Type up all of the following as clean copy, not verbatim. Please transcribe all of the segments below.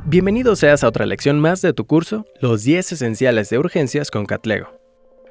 Bienvenido seas a otra lección más de tu curso, Los 10 esenciales de urgencias con Catlego.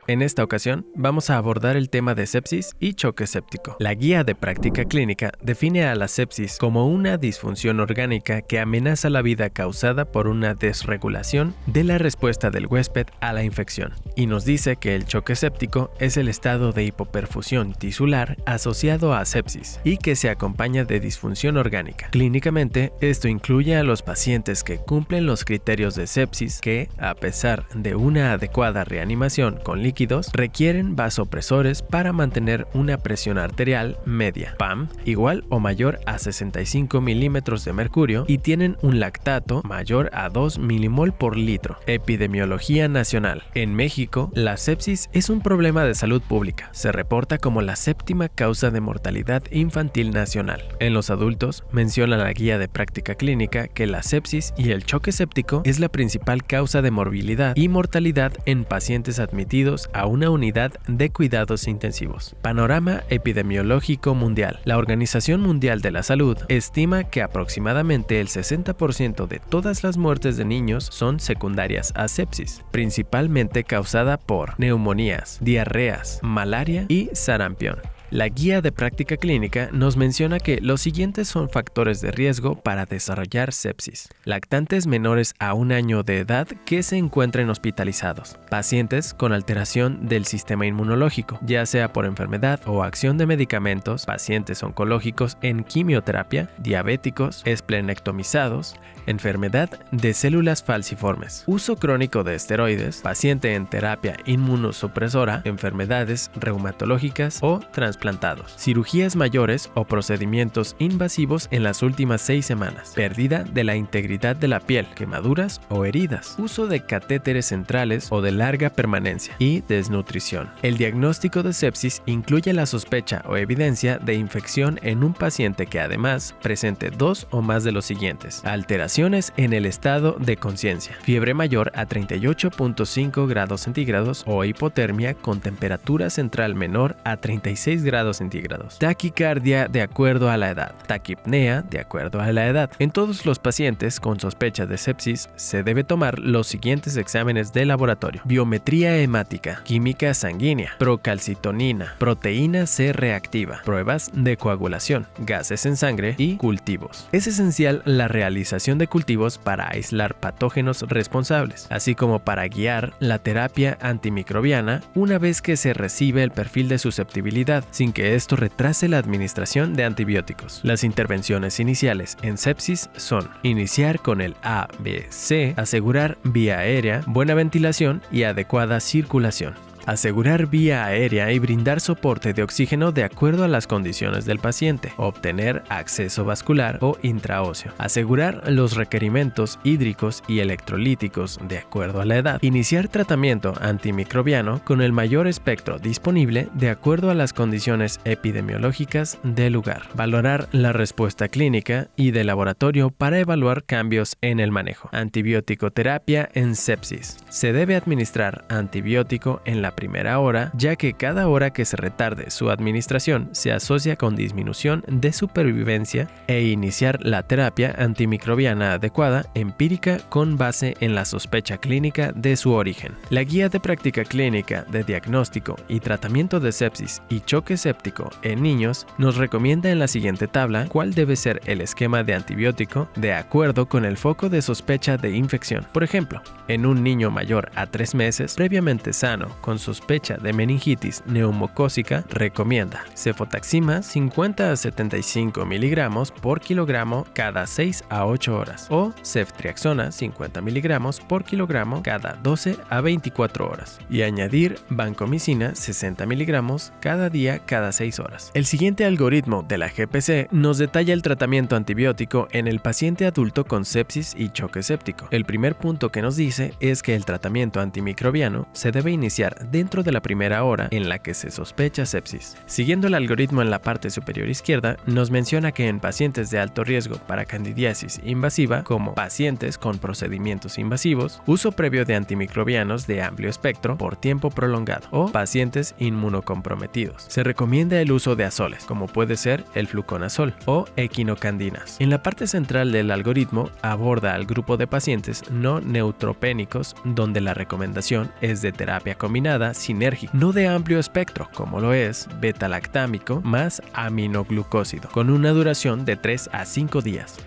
En esta ocasión, vamos a abordar el tema de sepsis y choque séptico. La guía de práctica clínica define a la sepsis como una disfunción orgánica que amenaza la vida causada por una desregulación de la respuesta del huésped a la infección, y nos dice que el choque séptico es el estado de hipoperfusión tisular asociado a sepsis y que se acompaña de disfunción orgánica. Clínicamente, esto incluye a los pacientes que cumplen los criterios de sepsis que, a pesar de una adecuada reanimación con líquidos, requieren vasopresores para mantener una presión arterial media, PAM, igual o mayor a 65 milímetros de mercurio y tienen un lactato mayor a 2 milimol por litro. Epidemiología nacional. En México, la sepsis es un problema de salud pública. Se reporta como la séptima causa de mortalidad infantil nacional. En los adultos, menciona la guía de práctica clínica que la sepsis y el choque séptico es la principal causa de morbilidad y mortalidad en pacientes admitidos a una unidad de cuidados intensivos. Panorama epidemiológico mundial. La Organización Mundial de la Salud estima que aproximadamente el 60% de todas las muertes de niños son secundarias a sepsis, principalmente causada por neumonías, diarreas, malaria y sarampión. La guía de práctica clínica nos menciona que los siguientes son factores de riesgo para desarrollar sepsis. Lactantes menores a 1 año de edad que se encuentren hospitalizados. Pacientes con alteración del sistema inmunológico, ya sea por enfermedad o acción de medicamentos, pacientes oncológicos en quimioterapia, diabéticos, esplenectomizados, enfermedad de células falciformes, uso crónico de esteroides, paciente en terapia inmunosupresora, enfermedades reumatológicas o trasplantados, cirugías mayores o procedimientos invasivos en las últimas 6 semanas, pérdida de la integridad de la piel, quemaduras o heridas, uso de catéteres centrales o de larga permanencia y desnutrición. El diagnóstico de sepsis incluye la sospecha o evidencia de infección en un paciente que además presente 2 o más de los siguientes: alteraciones en el estado de conciencia, fiebre mayor a 38.5 grados centígrados o hipotermia con temperatura central menor a 36 grados centígrados, taquicardia de acuerdo a la edad, taquipnea de acuerdo a la edad. En todos los pacientes con sospecha de sepsis se debe tomar los siguientes exámenes de laboratorio: biometría hemática, química sanguínea, procalcitonina, proteína C reactiva, pruebas de coagulación, gases en sangre y cultivos. Es esencial la realización de cultivos para aislar patógenos responsables, así como para guiar la terapia antimicrobiana una vez que se recibe el perfil de susceptibilidad, sin que esto retrase la administración de antibióticos. Las intervenciones iniciales en sepsis son: iniciar con el ABC, asegurar vía aérea, buena ventilación y adecuada circulación. Asegurar vía aérea y brindar soporte de oxígeno de acuerdo a las condiciones del paciente. Obtener acceso vascular o intraóseo. Asegurar los requerimientos hídricos y electrolíticos de acuerdo a la edad. Iniciar tratamiento antimicrobiano con el mayor espectro disponible de acuerdo a las condiciones epidemiológicas del lugar. Valorar la respuesta clínica y de laboratorio para evaluar cambios en el manejo. Antibiótico-terapia en sepsis. Se debe administrar antibiótico en la primera hora, ya que cada hora que se retarde su administración se asocia con disminución de supervivencia, e iniciar la terapia antimicrobiana adecuada, empírica, con base en la sospecha clínica de su origen. La guía de práctica clínica de diagnóstico y tratamiento de sepsis y choque séptico en niños nos recomienda en la siguiente tabla cuál debe ser el esquema de antibiótico de acuerdo con el foco de sospecha de infección. Por ejemplo, en un niño mayor a 3 meses, previamente sano, con sospecha de meningitis neumocócica, recomienda cefotaxima 50 a 75 miligramos por kilogramo cada 6 a 8 horas o ceftriaxona 50 miligramos por kilogramo cada 12 a 24 horas y añadir vancomicina 60 miligramos cada día cada 6 horas. El siguiente algoritmo de la GPC nos detalla el tratamiento antibiótico en el paciente adulto con sepsis y choque séptico. El primer punto que nos dice es que el tratamiento antimicrobiano se debe iniciar dentro de la primera hora en la que se sospecha sepsis. Siguiendo el algoritmo en la parte superior izquierda, nos menciona que en pacientes de alto riesgo para candidiasis invasiva, como pacientes con procedimientos invasivos, uso previo de antimicrobianos de amplio espectro por tiempo prolongado o pacientes inmunocomprometidos. Se recomienda el uso de azoles, como puede ser el fluconazol o equinocandinas. En la parte central del algoritmo aborda al grupo de pacientes no neutropénicos, donde la recomendación es de terapia combinada sinérgica, no de amplio espectro, como lo es beta-lactámico más aminoglucósido, con una duración de 3 a 5 días.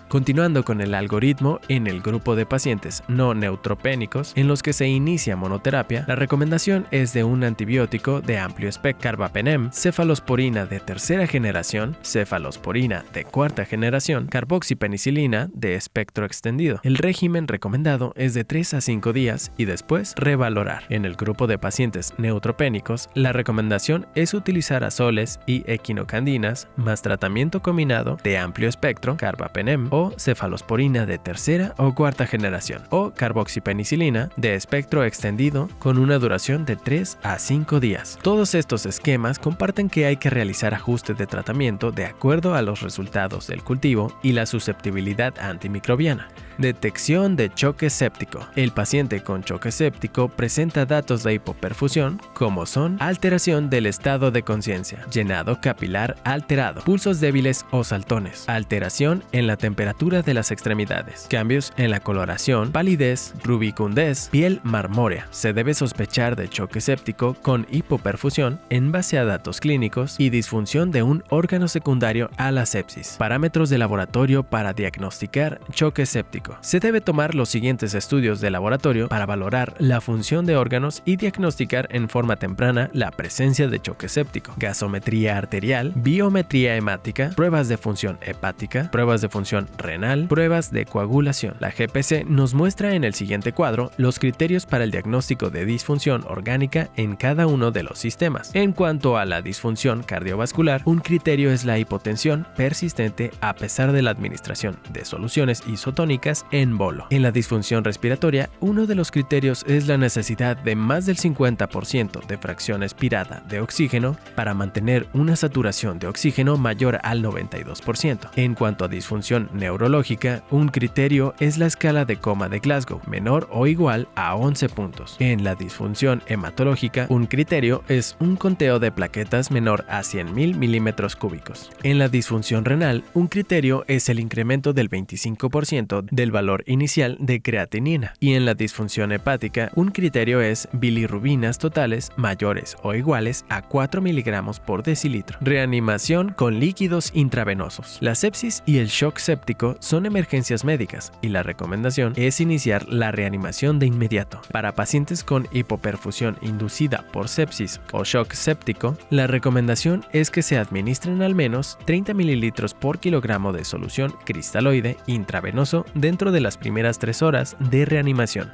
Continuando con el algoritmo, en el grupo de pacientes no neutropénicos en los que se inicia monoterapia, la recomendación es de un antibiótico de amplio espectro, carbapenem, cefalosporina de tercera generación, cefalosporina de cuarta generación, carboxipenicilina de espectro extendido. El régimen recomendado es de 3 a 5 días y después revalorar. En el grupo de pacientes neutropénicos, la recomendación es utilizar azoles y equinocandinas más tratamiento combinado de amplio espectro, carbapenem o cefalosporina de tercera o cuarta generación, o carboxipenicilina de espectro extendido con una duración de 3 a 5 días. Todos estos esquemas comparten que hay que realizar ajustes de tratamiento de acuerdo a los resultados del cultivo y la susceptibilidad antimicrobiana. Detección de choque séptico. El paciente con choque séptico presenta datos de hipoperfusión como son alteración del estado de conciencia, llenado capilar alterado, pulsos débiles o saltones, alteración en la temperatura de las extremidades, cambios en la coloración, palidez, rubicundez, piel marmórea. Se debe sospechar de choque séptico con hipoperfusión en base a datos clínicos y disfunción de un órgano secundario a la sepsis. Parámetros de laboratorio para diagnosticar choque séptico. Se debe tomar los siguientes estudios de laboratorio para valorar la función de órganos y diagnosticar en forma temprana la presencia de choque séptico. Gasometría arterial, biometría hemática, pruebas de función hepática, pruebas de función renal, pruebas de coagulación. La GPC nos muestra en el siguiente cuadro los criterios para el diagnóstico de disfunción orgánica en cada uno de los sistemas. En cuanto a la disfunción cardiovascular, un criterio es la hipotensión persistente a pesar de la administración de soluciones isotónicas en bolo. En la disfunción respiratoria, uno de los criterios es la necesidad de más del 50% de fracción expirada de oxígeno para mantener una saturación de oxígeno mayor al 92%. En cuanto a disfunción neurológica, un criterio es la escala de coma de Glasgow, menor o igual a 11 puntos. En la disfunción hematológica, un criterio es un conteo de plaquetas menor a 100.000 milímetros cúbicos. En la disfunción renal, un criterio es el incremento del 25% del valor inicial de creatinina. Y en la disfunción hepática, un criterio es bilirrubinas totales mayores o iguales a 4 miligramos por decilitro. Reanimación con líquidos intravenosos. La sepsis y el shock séptico son emergencias médicas y la recomendación es iniciar la reanimación de inmediato. Para pacientes con hipoperfusión inducida por sepsis o shock séptico, la recomendación es que se administren al menos 30 mililitros por kilogramo de solución cristaloide intravenoso dentro de las primeras 3 horas de reanimación.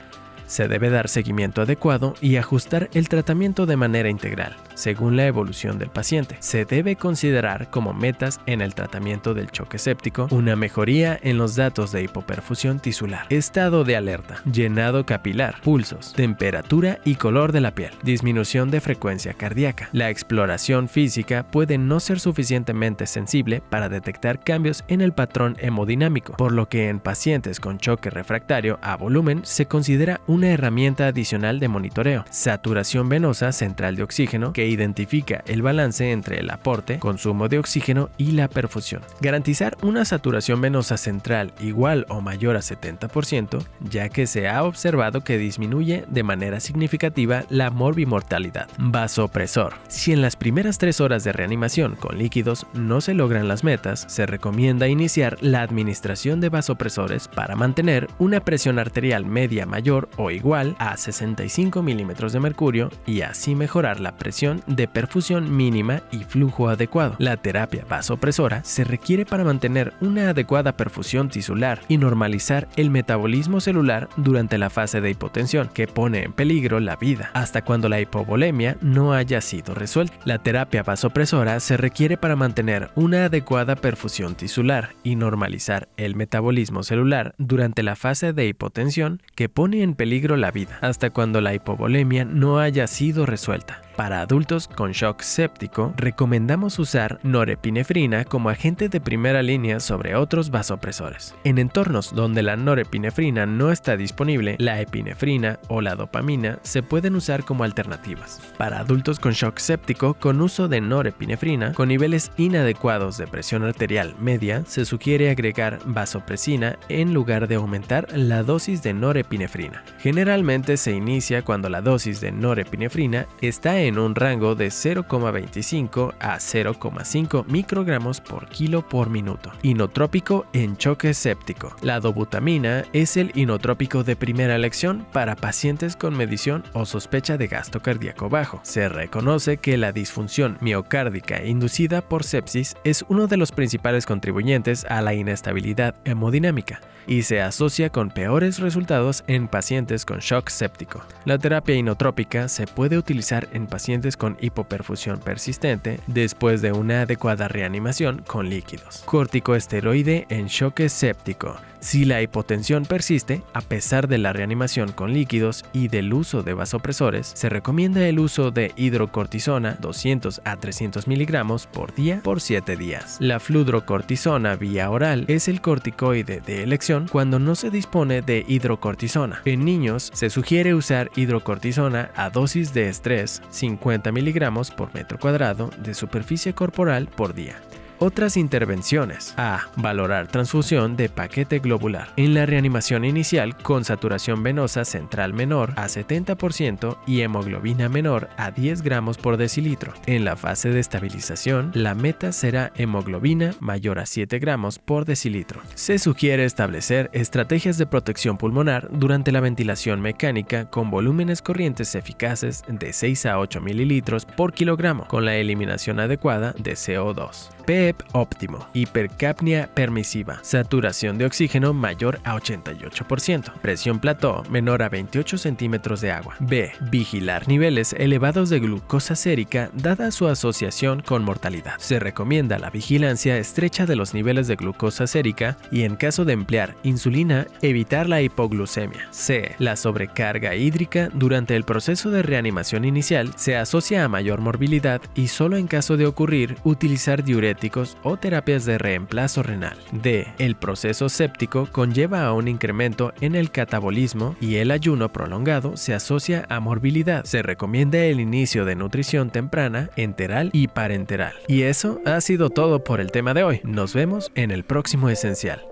Se debe dar seguimiento adecuado y ajustar el tratamiento de manera integral, según la evolución del paciente. Se debe considerar como metas en el tratamiento del choque séptico una mejoría en los datos de hipoperfusión tisular, estado de alerta, llenado capilar, pulsos, temperatura y color de la piel, disminución de frecuencia cardíaca. La exploración física puede no ser suficientemente sensible para detectar cambios en el patrón hemodinámico, por lo que en pacientes con choque refractario a volumen se considera una herramienta adicional de monitoreo, saturación venosa central de oxígeno, que identifica el balance entre el aporte, consumo de oxígeno y la perfusión. Garantizar una saturación venosa central igual o mayor a 70%, ya que se ha observado que disminuye de manera significativa la morbimortalidad. Vasopresor. Si en las primeras 3 horas de reanimación con líquidos no se logran las metas, se recomienda iniciar la administración de vasopresores para mantener una presión arterial media mayor o igual a 65 milímetros de mercurio y así mejorar la presión de perfusión mínima y flujo adecuado. La terapia vasopresora se requiere para mantener una adecuada perfusión tisular y normalizar el metabolismo celular durante la fase de hipotensión, que pone en peligro la vida, hasta cuando la hipovolemia no haya sido resuelta. La terapia vasopresora se requiere para mantener una adecuada perfusión tisular y normalizar el metabolismo celular durante la fase de hipotensión, que pone en peligro peligro la vida, hasta cuando la hipovolemia no haya sido resuelta. Para adultos con shock séptico, recomendamos usar norepinefrina como agente de primera línea sobre otros vasopresores. En entornos donde la norepinefrina no está disponible, la epinefrina o la dopamina se pueden usar como alternativas. Para adultos con shock séptico con uso de norepinefrina, con niveles inadecuados de presión arterial media, se sugiere agregar vasopresina en lugar de aumentar la dosis de norepinefrina. Generalmente se inicia cuando la dosis de norepinefrina está en un rango de 0,25 a 0,5 microgramos por kilo por minuto. Inotrópico en choque séptico. La dobutamina es el inotrópico de primera elección para pacientes con medición o sospecha de gasto cardíaco bajo. Se reconoce que la disfunción miocárdica inducida por sepsis es uno de los principales contribuyentes a la inestabilidad hemodinámica y se asocia con peores resultados en pacientes con shock séptico. La terapia inotrópica se puede utilizar en pacientes con hipoperfusión persistente después de una adecuada reanimación con líquidos. Corticoesteroide en choque séptico. Si la hipotensión persiste, a pesar de la reanimación con líquidos y del uso de vasopresores, se recomienda el uso de hidrocortisona 200 a 300 miligramos por día por 7 días. La fludrocortisona vía oral es el corticoide de elección cuando no se dispone de hidrocortisona. En niños se sugiere usar hidrocortisona a dosis de estrés 50 miligramos por metro cuadrado de superficie corporal por día. Otras intervenciones. A. Valorar transfusión de paquete globular. En la reanimación inicial con saturación venosa central menor a 70% y hemoglobina menor a 10 gramos por decilitro. En la fase de estabilización, la meta será hemoglobina mayor a 7 gramos por decilitro. Se sugiere establecer estrategias de protección pulmonar durante la ventilación mecánica con volúmenes corrientes eficaces de 6 a 8 mililitros por kilogramo, con la eliminación adecuada de CO2. PEP óptimo. Hipercapnia permisiva. Saturación de oxígeno mayor a 88%. Presión plató menor a 28 centímetros de agua. B. Vigilar niveles elevados de glucosa sérica dada su asociación con mortalidad. Se recomienda la vigilancia estrecha de los niveles de glucosa sérica y en caso de emplear insulina, evitar la hipoglucemia. C. La sobrecarga hídrica durante el proceso de reanimación inicial se asocia a mayor morbilidad y solo en caso de ocurrir utilizar diuréticos o terapias de reemplazo renal. D. El proceso séptico conlleva a un incremento en el catabolismo y el ayuno prolongado se asocia a morbilidad. Se recomienda el inicio de nutrición temprana, enteral y parenteral. Y eso ha sido todo por el tema de hoy. Nos vemos en el próximo esencial.